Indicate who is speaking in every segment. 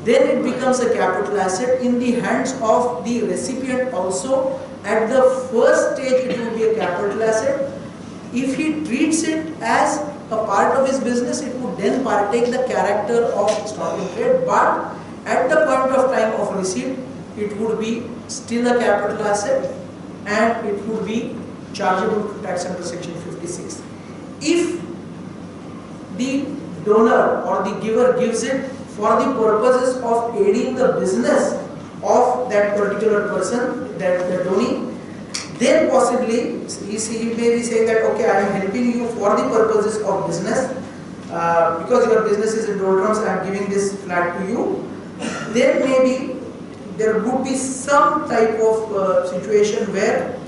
Speaker 1: then it becomes a capital asset in the hands of the recipient also. At the first stage it will be a capital asset. If he treats it as a part of his business, it would then partake the character of stock in trade, but at the point of time of receipt, it would be still a capital asset and it would be chargeable to tax under section 56. If the donor or the giver gives it for the purposes of aiding the business of that particular person, that the donee, then possibly he may be saying that, okay, I am helping you for the purposes of business, because your business is in doldrums, I am giving this flat to you. Then maybe there would be some type of situation where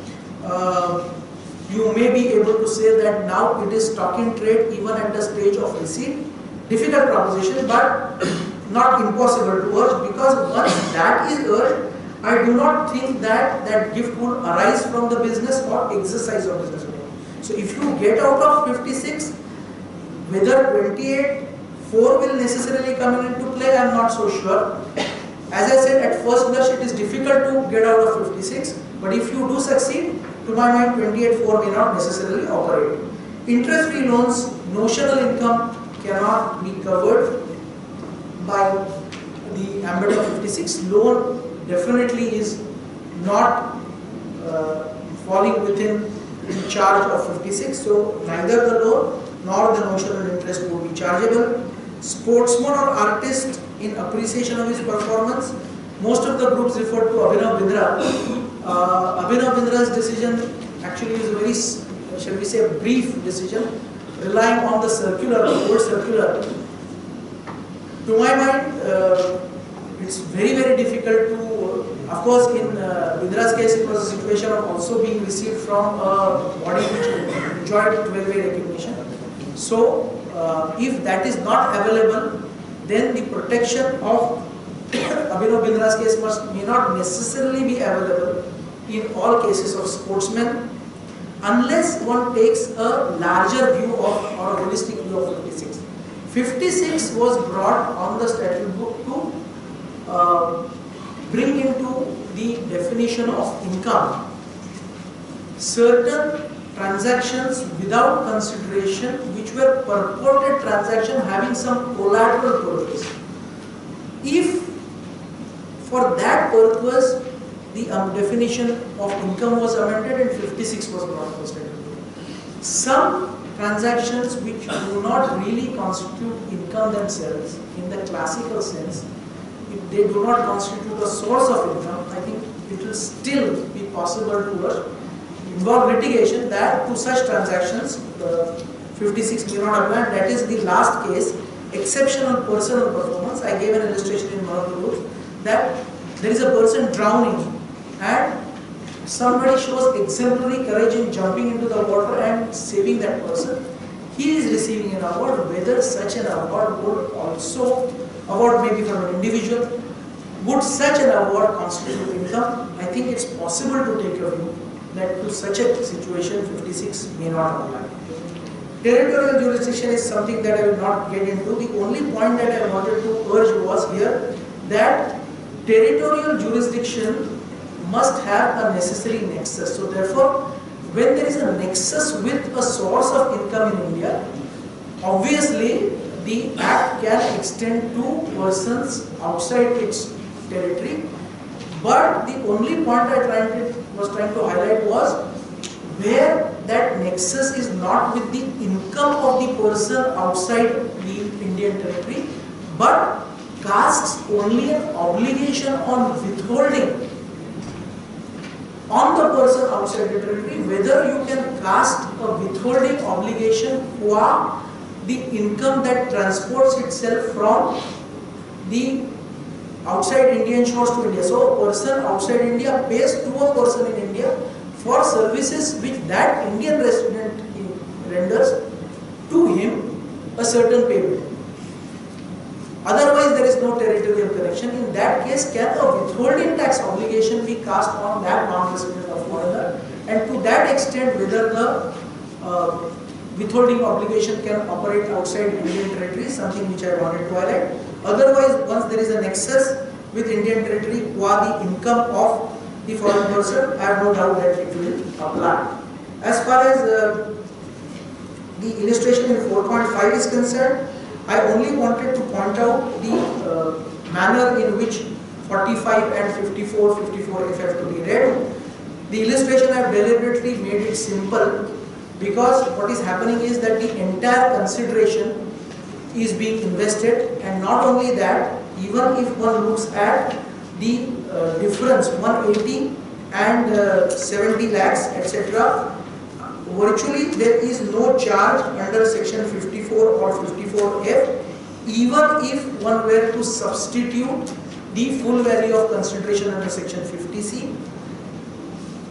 Speaker 1: you may be able to say that now it is stock in trade even at the stage of receipt. Difficult proposition, but not impossible to urge, because once that is urged, I do not think that that gift will arise from the business or exercise of business. So if you get out of 56, whether 28, 4 will necessarily come into play, I am not so sure. As I said, at first blush it is difficult to get out of 56, but if you do succeed, to my mind 28, 4 may not necessarily operate. Interest-free loans, notional income cannot be covered by the ambit of 56. Loan definitely is not falling within the charge of 56, so neither the loan nor the notional interest will be chargeable. Sportsman or artist in appreciation of his performance, most of the groups refer to Abhinav Bindra. Abhinav Bindra's decision actually is a very, shall we say, a brief decision, relying on the circular, the old circular. To my mind, it's very, very difficult to, of course in Bindra's case it was a situation of also being received from a body which enjoyed 12-way recognition. So if that is not available, then the protection of Abhinav Bindra's case may not necessarily be available in all cases of sportsmen, unless one takes a larger view of, or a holistic view of 56. 56 was brought on the statute book to bring into the definition of income certain transactions without consideration which were purported transactions having some collateral purpose. If for that purpose the definition of income was amended and 56 was brought to the statute book. Some transactions which do not really constitute income themselves in the classical sense, if they do not constitute a source of income, I think it will still be possible to involve litigation that to such transactions 56 may not apply. That is the last case, exceptional personal performance. I gave an illustration in one of the books that there is a person drowning and somebody shows exemplary courage in jumping into the water and saving that person. He is receiving an award. Whether such an award would also, award maybe from an individual, would such an award constitute income? I think it's possible to take a view that to such a situation 56 may not apply. Territorial jurisdiction is something that I will not get into. The only point that I wanted to urge was here that territorial jurisdiction must have a necessary nexus. So therefore, when there is a nexus with a source of income in India, obviously the act can extend to persons outside its territory. But the only point I was trying to highlight was where that nexus is not with the income of the person outside the Indian territory, but casts only an obligation on withholding on the person outside the territory, whether you can cast a withholding obligation for the income that transports itself from the outside Indian shores to India. So a person outside India pays to a person in India for services which that Indian resident renders to him a certain payment. Otherwise there is no territorial connection. In that case, can a withholding tax obligation be cast on that non-resident of foreigner? And to that extent, whether the withholding obligation can operate outside Indian territory is something which I wanted to highlight. Otherwise, once there is a a nexus with Indian territory qua the income of the foreign person, I have no doubt that it will apply. As far as the illustration in 4.5 is concerned, I only wanted to point out the manner in which 45 and 54 if have to be read. The illustration I have deliberately made it simple because what is happening is that the entire consideration is being invested, and not only that, even if one looks at the difference 180 and 70 lakhs etc., virtually there is no charge under section 54 or 54F, even if one were to substitute the full value of consideration under section 50C.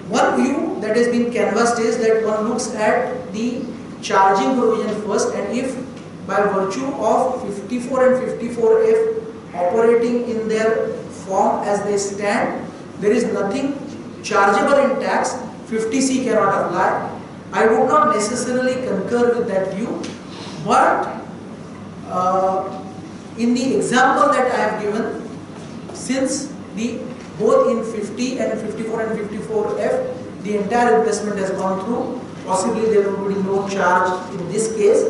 Speaker 1: One view that has been canvassed is that one looks at the charging provision first, and if by virtue of 54 and 54F operating in their form as they stand, there is nothing chargeable in tax, 50C cannot apply. I would not necessarily concur with that view, but in the example that I have given, since both in 50 and 54 and 54F, the entire investment has gone through, possibly there will be no charge in this case.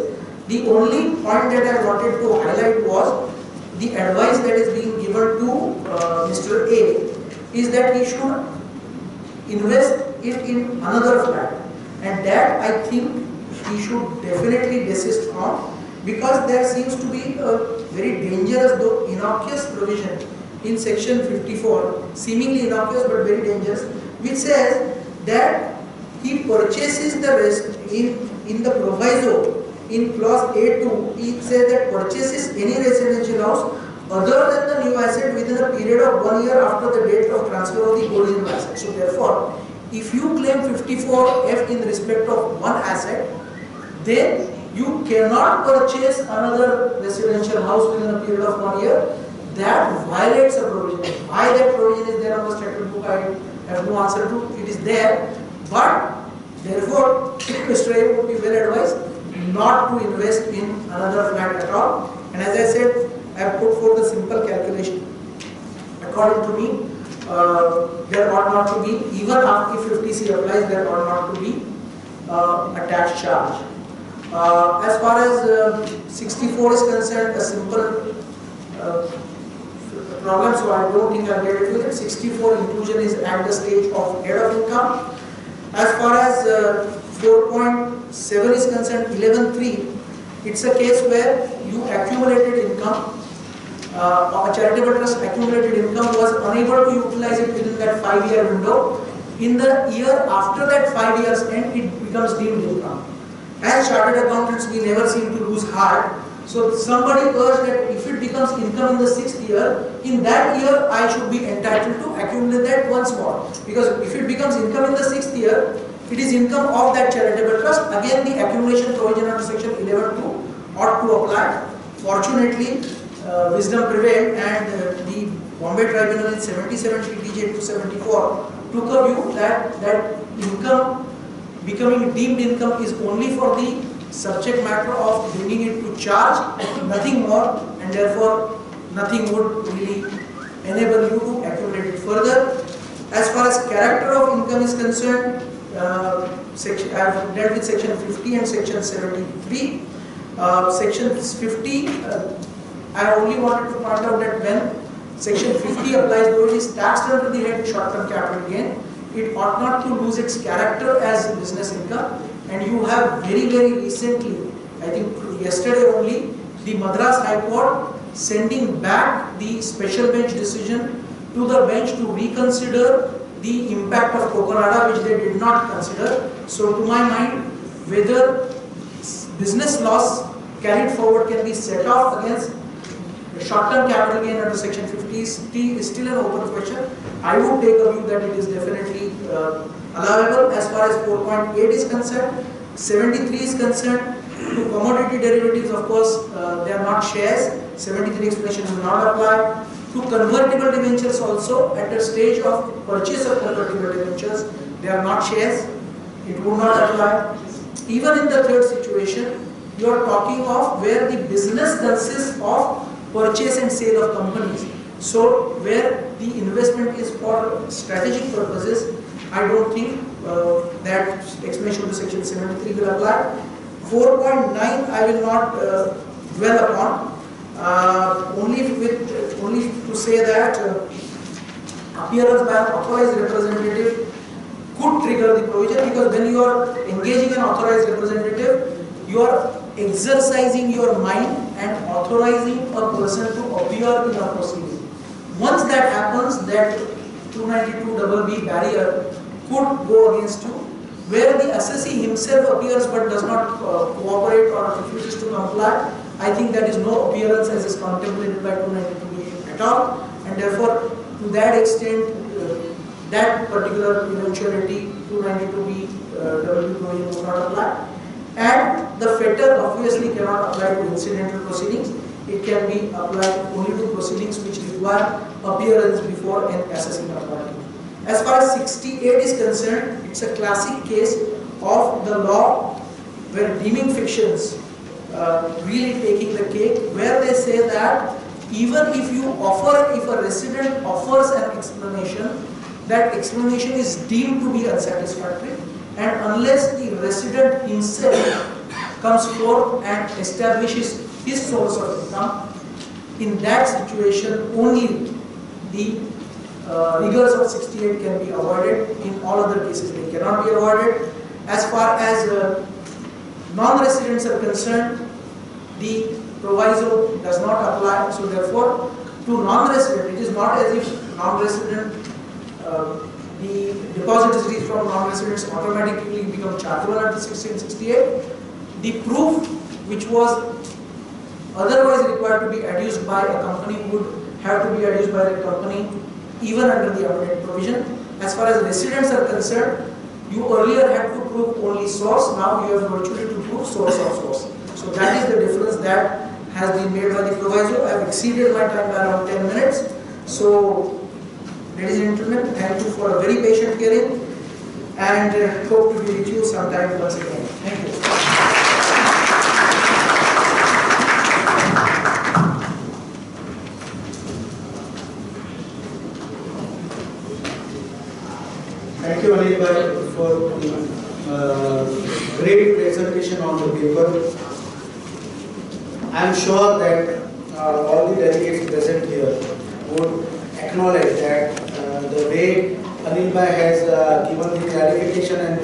Speaker 1: The only point that I wanted to highlight was the advice that is being given to Mr. A is that he should invest it in another flat, and that I think he should definitely desist from, because there seems to be a very dangerous though innocuous provision in section 54, seemingly innocuous but very dangerous, which says that he purchases the rest in the proviso in clause A2. It says that purchases any residential house other than the new asset within a period of 1 year after the date of transfer of the original asset. So therefore, if you claim 54F in respect of one asset, then you cannot purchase another residential house within a period of 1 year. That violates a provision. Why that provision is there on the statute book, I have no answer to. It is there, but therefore Mr. A would be well advised not to invest in another flat at all. And as I said, I have put forth a simple calculation. According to me, there ought not to be, even if 50C applies, there ought not to be a tax charge. As far as 64 is concerned, a simple problem, so I don't think I'll get into it. 64 inclusion is at the stage of head of income. As far as 4.7 is concerned, 11.3, it's a case where you accumulated income, a charitable trust accumulated income was unable to utilize it within that 5-year window. In the year after that 5 years end, it becomes deemed income. As chartered accountants, we never seem to lose heart. So somebody urged that if it becomes income in the 6th year, in that year I should be entitled to accumulate that once more. Because if it becomes income in the 6th year, it is income of that charitable trust. Again, the accumulation provision under section 11.2 ought to apply. Fortunately, wisdom prevailed, and the Bombay Tribunal in 77 TTJ 274 took a view that income becoming deemed income is only for the subject matter of bringing it to charge, nothing more, and therefore nothing would really enable you to accumulate it further. As far as character of income is concerned, I have dealt with section 50 and section 73. Section 50, I only wanted to point out that when section 50 applies, though it is taxed under the head short-term capital gain, it ought not to lose its character as business income. And you have very recently, I think yesterday only, the Madras High Court sending back the special bench decision to the bench to reconsider the impact of Coconada, which they did not consider. So to my mind, whether business loss carried forward can be set off against short-term capital gain under section 50 is still an open question. I would take a view that it is definitely allowable. As far as 4.8 is concerned, 73 is concerned, to commodity derivatives, of course, they are not shares. 73 explanation will not apply. To convertible debentures also, at the stage of purchase of convertible debentures, they are not shares. It would not apply. Even in the third situation, you are talking of where the business consists of purchase and sale of companies. So where the investment is for strategic purposes, I don't think that explanation of the section 73 will apply. 4.9 I will not dwell upon. Only to say that appearance by an authorized representative could trigger the provision, because when you are engaging an authorized representative, you are exercising your mind and authorizing a person to appear in a proceeding. Once that happens, that 292BB barrier could go against you, where the assessee himself appears but does not cooperate or refuses to comply. I think that is no appearance as is contemplated by 292B at all, and therefore to that extent that particular eventuality 292B provision will not apply. And the fetter obviously cannot apply to incidental proceedings. It can be applied only to proceedings which require appearance before an assessing authority. As far as 68 is concerned, it's a classic case of the law where deeming fictions really taking the cake, where they say that even if a resident offers an explanation, that explanation is deemed to be unsatisfactory, and unless the resident himself comes forth and establishes his source of income, in that situation only the rigors of 68 can be avoided. In all other cases they cannot be avoided. As far as non-residents are concerned, the proviso does not apply. So therefore, to non-resident, it is not as if non-resident, the depositories from non-residents automatically become chargeable under 1668. The proof which was otherwise required to be adduced by a company would have to be adduced by the company even under the amended provision. As far as residents are concerned, you earlier had to prove only source, now you have virtually to prove source of source. So that is the difference that has been made by the proviso. I have exceeded my time by around 10 minutes. So, ladies and gentlemen, thank you for a very patient hearing, and hope to be with you sometime once again. Thank you.
Speaker 2: Thank you, Anil bhai, for the great presentation on the paper. I am sure that all the delegates present here would acknowledge that the way Anil bhai has given the clarification and